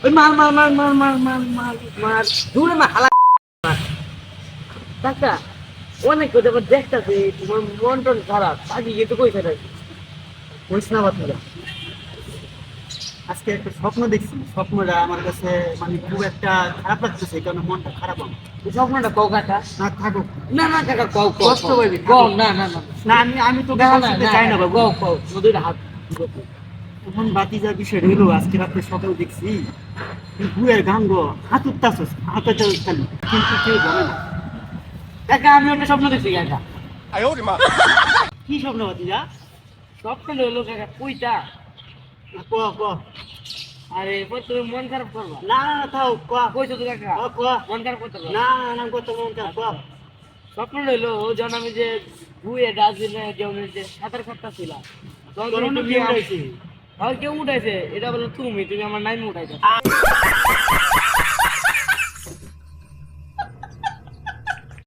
ওই মার মার মার মার মার মার মার মার দূরে মা হালা কাকা অনেক কথা আবার দেখতাছি তোমার মন টন খারাপ আগে গিয়ে তো কইছে নাকি কইস না বাতিজা, আজকে একটা স্বপ্ন দেখছি। স্বপ্নটা আমার কাছে মানে খুব একটা খারাপ লাগতেছে, এই কারণে মনটা খারাপ আমার। এই স্বপ্নটা কও কাকা না থাকুক, না না কাকা কও কও কষ্ট পাইবি, কও থাকুক। না না না না আমি তো না না না চাই না বাবু। কও কও নদীর হাত এখন বাতিজার বিষয় হলো, আজকে রাত্রে সকালে দেখছি তুই বুয়ের গাঙ্গ হাত উঠতাছস, হাতে খালি, কিন্তু কেউ বলে না। কাকা আমি একটা স্বপ্ন দেখছি কাকা কি স্বপ্ন বাতিজা? স্বপ্নটা হলো কাকা কইটা ক ক আরে এরপর তুমি মন খারাপ করবা না না না, থাও ক কইছো তো কাকা ক মন খারাপ করতে পারবা না না কত মন খারাপ, ক। স্বপ্ন হইলো যখন আমি যে বুয়ে ডাস্টবিনে যে সাঁতার কাটতেছিলাম তখন তোর অন্য তুমি কি উঠাইছে? কেউ উঠাইছে এটা বলো তুমি আমার নাইম উঠাইছো